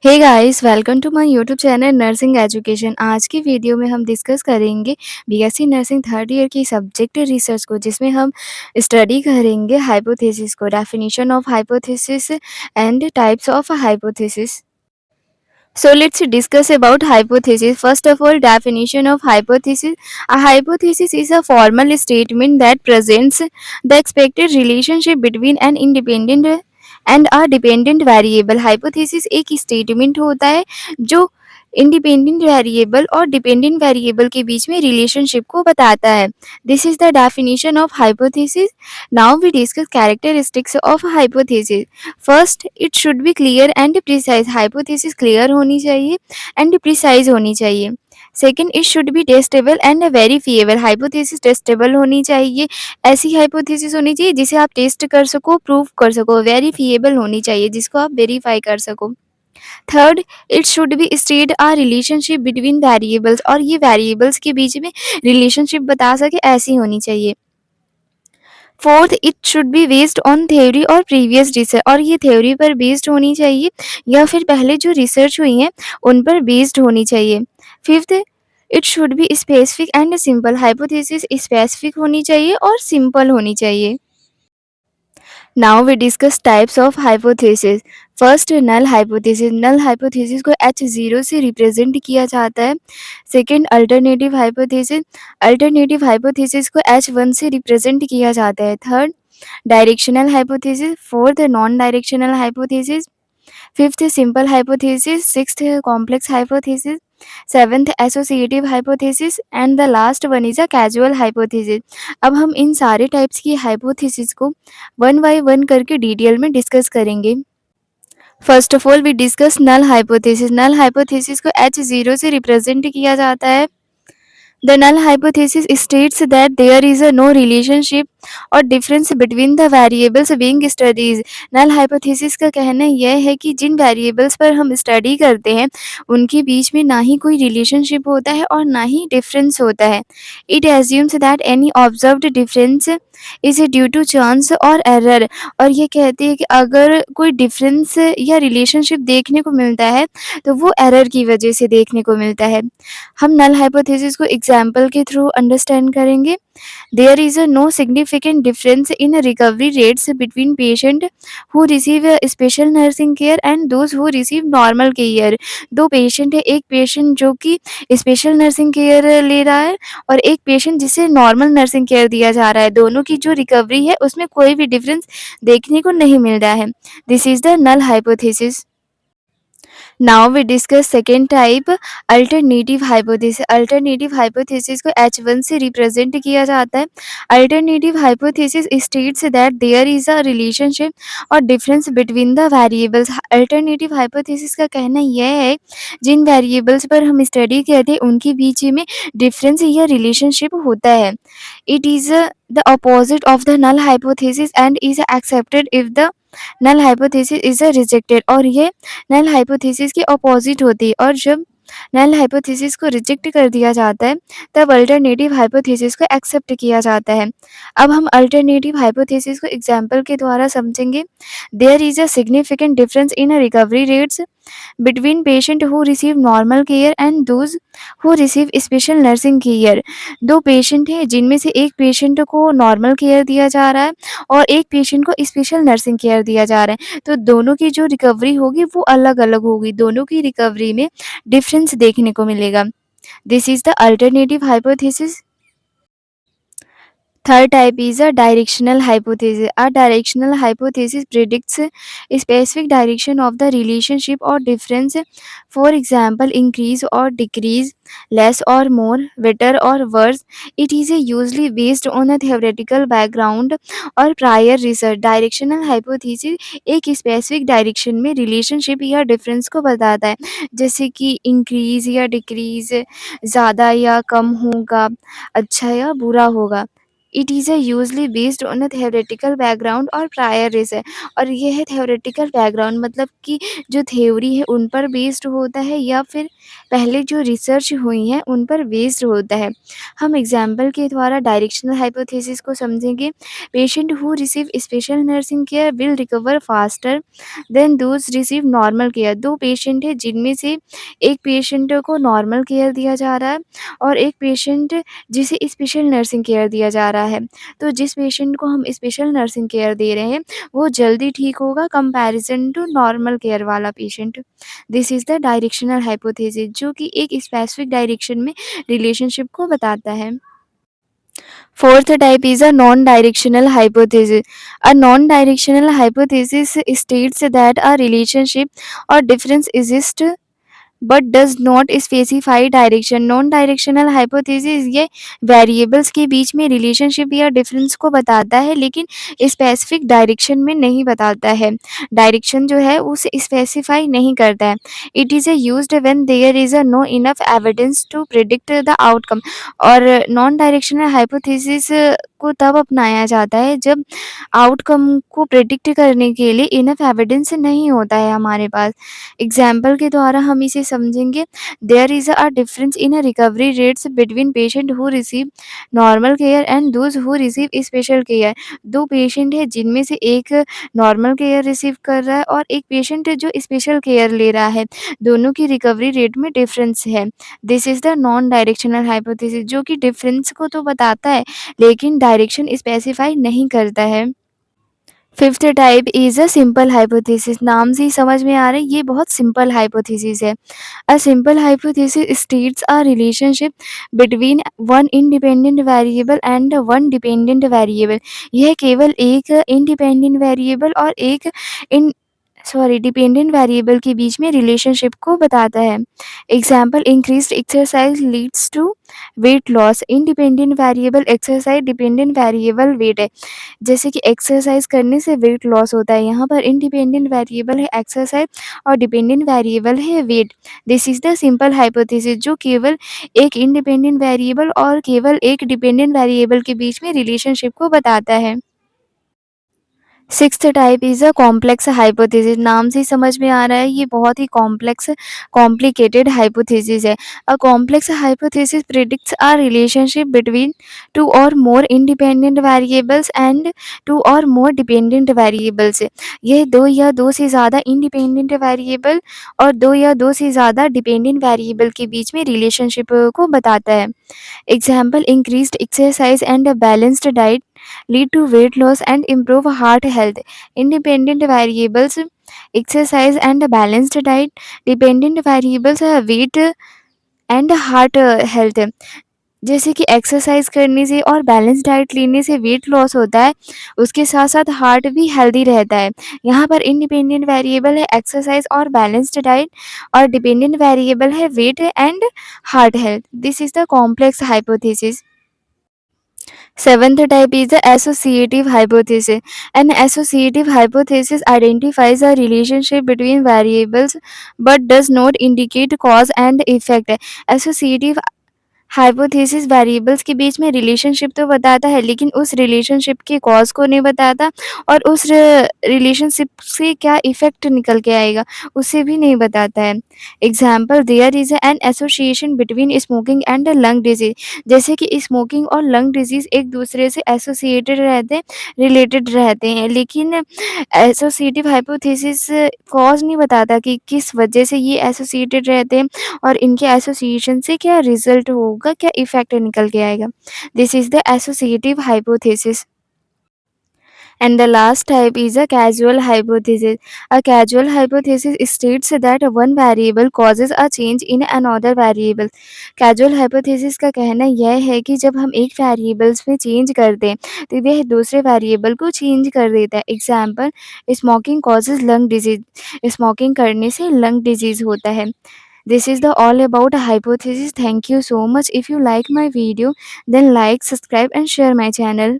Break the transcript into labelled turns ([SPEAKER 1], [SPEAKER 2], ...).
[SPEAKER 1] Hey guys welcome to my YouTube channel nursing education. आज की video में हम डिस्कस करेंगे बीएससी नर्सिंग थर्ड ईयर की सब्जेक्ट रिसर्च को, जिसमें हम स्टडी करेंगे हाइपोथेसिस को, definition of hypothesis and types of hypothesis. So let's discuss about hypothesis. First of all, definition of hypothesis. A hypothesis is a formal statement that presents the expected relationship between an independent and a dependent variable. Hypothesis एक statement होता है जो independent variable और dependent variable के बीच में relationship को बताता है. This is the definition of hypothesis. Now we discuss characteristics of hypothesis. First, it should be clear and precise. Hypothesis clear होनी चाहिए एंड प्रिसाइज होनी चाहिए. Second, it should be testable and verifiable. Hypothesis testable होनी चाहिए. ऐसी hypothesis होनी चाहिए जिसे आप टेस्ट कर सको, प्रूव कर सको. वेरीफिएबल होनी चाहिए जिसको आप वेरीफाई कर सको. Third, it should B state a relationship between variables. और ये वेरिएबल्स के बीच में रिलेशनशिप बता सके, ऐसी होनी चाहिए. Fourth, it should be based on theory और प्रीवियस रिसर्च. और ये थ्योरी पर बेस्ड होनी चाहिए या फिर पहले जो रिसर्च हुई है उन पर बेस्ड होनी चाहिए. Fifth, it should be specific and simple. Hypothesis specific होनी चाहिए और सिंपल होनी चाहिए. Now we discuss types of hypothesis. First, null hypothesis. Null hypothesis को H0 से रिप्रेजेंट किया जाता है. Second, alternative hypothesis. Alternative hypothesis को H1 से रिप्रेजेंट किया जाता है. Third, directional hypothesis. Fourth, non directional hypothesis. Fifth, simple hypothesis. Sixth, complex hypothesis. Seventh, associative hypothesis. And the last one is a casual hypothesis. अब हम इन सारे types की हाइपोथेसिस को वन बाय वन करके डिटेल में डिस्कस करेंगे. First of all we discuss null hypothesis. Null hypothesis को H0 से रिप्रेजेंट किया जाता है. The null hypothesis states that there is a no relationship or difference between the variables being studied. null hypothesis का कहना यह है कि जिन variables पर हम स्टडी करते हैं उनके बीच में ना ही कोई रिलेशनशिप होता है और ना ही डिफरेंस होता है. It assumes that any observed difference is due to chance और error. और ये कहती है कि अगर कोई डिफरेंस या रिलेशनशिप देखने को मिलता है तो वो एरर की वजह से देखने को मिलता है. हम नल हाइपोथेसिस को एग्जाम्पल के थ्रू अंडरस्टैंड करेंगे. There is no significant difference in recovery rates between patient who receive special nursing care and those who receive normal care. दो पेशेंट है, एक पेशेंट जो कि स्पेशल नर्सिंग केयर ले रहा है और एक पेशेंट जिसे नॉर्मल नर्सिंग केयर दिया जा रहा है. दोनों की जो रिकवरी है उसमें कोई भी डिफरेंस देखने को नहीं मिल रहा है. This is the null hypothesis. Now we discuss second type, alternative hypothesis. Alternative hypothesis को H1 से रिप्रेजेंट किया जाता है. Alternative hypothesis states that there is a relationship or difference between the variables. Alternative hypothesis का कहना यह है जिन variables पर हम स्टडी करते हैं उनके बीच में डिफरेंस या रिलेशनशिप होता है. It is the opposite of the null hypothesis and is accepted if the null hypothesis is rejected. और ये नल हाइपोथेसिस के अपोजिट होती है और जब नल हाइपोथेसिस को रिजेक्ट कर दिया जाता है तब अल्टरनेटिव हाइपोथेसिस को एक्सेप्ट किया जाता है. अब हम अल्टरनेटिव हाइपोथेसिस को एग्जाम्पल के द्वारा समझेंगे. There is a significant difference in recovery rates between patient who receive normal care and those who receive special nursing care. दो पेशेंट हैं जिनमें से एक पेशेंट को नॉर्मल केयर दिया जा रहा है और एक पेशेंट को स्पेशल नर्सिंग केयर दिया जा रहा है. तो दोनों की जो रिकवरी होगी वो अलग अलग होगी. दोनों की रिकवरी में डिफरेंस देखने को मिलेगा. This is the alternative hypothesis. Third type is a directional hypothesis. A directional hypothesis predicts a specific direction of the relationship or difference. For example, increase or decrease, less or more, better or worse. It is usually based on a theoretical background और prior research. Directional hypothesis एक specific direction में relationship या difference को बताता है, जैसे कि increase या decrease, ज़्यादा या कम होगा, अच्छा या बुरा होगा. It is usually based on a theoretical background और प्रायर रिसर्च। और ये है थ्योरेटिकल बैकग्राउंड, मतलब कि जो थ्योरी है उन पर बेस्ड होता है या फिर पहले जो रिसर्च हुई है उन पर बेस्ड होता है। हम एग्जाम्पल के द्वारा डायरेक्शनल हाइपोथेसिस को समझेंगे। Patient who receive special nursing care will recover faster than those receive normal care. दो पेशेंट है जिनमें से एक पेशेंट को नॉर्मल केयर दिया जा रहा है और एक पेशेंट जिसे स्पेशल नर्सिंग केयर दिया जा रहा है। तो जिस पेशेंट को हम स्पेशल नर्सिंग केयर दे रहे हैं वो जल्दी ठीक होगा कंपैरिजन टू नॉर्मल केयर वाला patient. This is the directional hypothesis, जो कि एक स्पेसिफिक डायरेक्शन में रिलेशनशिप को बताता है। Fourth type is a non-directional hypothesis. A non-directional hypothesis states that a relationship or difference exists but does not specify direction. Non directional hypothesis ये variables के बीच में रिलेशनशिप या डिफरेंस को बताता है लेकिन स्पेसिफिक डायरेक्शन में नहीं बताता है। डायरेक्शन जो है उसे स्पेसिफाई नहीं करता है। It is used when there is a no enough evidence to predict the outcome. और नॉन डायरेक्शनल हाइपोथेसिस को तब अपनाया जाता है जब आउटकम को प्रिडिक्ट करने के लिए इनफ एविडेंस नहीं होता है हमारे पास। एग्जाम्पल के द्वारा हम इसे समझेंगे। There is a difference in recovery rates between patient who receive normal care and those who receive special care. दो पेशेंट है जिनमें से एक नॉर्मल केयर रिसीव कर रहा है और एक पेशेंट है जो स्पेशल केयर ले रहा है। दोनों की रिकवरी रेट में डिफरेंस है। This is the non directional hypothesis, जो कि डिफरेंस को तो बताता है लेकिन डायरेक्शन स्पेसिफाई नहीं करता है। Fifth type is a simple hypothesis. नाम से ही समझ में आ रहा है ये बहुत सिंपल हाइपोथेसिस है। A simple hypothesis states a relationship between one independent variable and one dependent variable. यह केवल एक इंडिपेंडेंट वेरिएबल और एक इन डिपेंडेंट वेरिएबल के बीच में रिलेशनशिप को बताता है। Example, increased exercise leads to weight loss. Independent variable exercise, dependent variable weight है। जैसे कि एक्सरसाइज करने से वेट लॉस होता है, यहाँ पर इंडिपेंडेंट वेरिएबल है एक्सरसाइज और डिपेंडेंट वेरिएबल है weight. This is the simple hypothesis, जो केवल एक इंडिपेंडेंट वेरिएबल और केवल एक डिपेंडेंट वेरिएबल के बीच में रिलेशनशिप को बताता है। Sixth type is a complex hypothesis. नाम से ही समझ में आ रहा है ये बहुत ही कॉम्प्लिकेटेड हाइपोथेसिस है। A complex hypothesis predicts a relationship between two or more independent variables and two or more dependent variables. यह दो या दो से ज़्यादा इंडिपेंडेंट वेरिएबल और दो या दो से ज़्यादा डिपेंडेंट वेरिएबल के बीच में रिलेशनशिप को बताता है। Example, increased exercise and a balanced diet lead to weight loss and improve heart health. Independent variables, exercise and a balanced diet. Dependent variables are weight and heart health. जैसे कि exercise करने से और balance diet लेने से weight loss होता है, उसके साथ साथ हार्ट भी हेल्दी रहता है। यहाँ पर इंडिपेंडेंट वेरिएबल है एक्सरसाइज और बैलेंस्ड डाइट और डिपेंडेंट वेरिएबल है weight and heart health. This is the complex hypothesis. Seventh type is the associative hypothesis. An associative hypothesis identifies a relationship between variables but does not indicate cause and effect. Associative hypothesis variables के बीच में relationship तो बताता है लेकिन उस relationship के cause को नहीं बताता और उस रिलेशनशिप से क्या इफेक्ट निकल के आएगा उसे भी नहीं बताता है। Example, there is an association between smoking and lung disease. जैसे कि स्मोकिंग और लंग डिजीज एक दूसरे से एसोसिएटेड रहते हैं, रिलेटेड रहते हैं, लेकिन एसोसिएटिव हाइपोथेसिस कॉज नहीं बताता कि किस वजह से ये एसोसिएटेड रहते हैं और इनके एसोसिएशन से क्या रिजल्ट होगा, क्या इफेक्ट निकल के आएगा। This is the associative hypothesis. And the last type is a causal hypothesis. A causal hypothesis states that one variable causes a change in another variable. Causal hypothesis का कहना यह है कि जब हम एक वेरिएबल्स में चेंज कर दें तो वह दूसरे वेरिएबल को चेंज कर देता है। Example, smoking causes lung disease. Smoking करने से लंग डिजीज होता है। This is the all about hypothesis. Thank you so much. If you like my video, then like, subscribe and share my channel.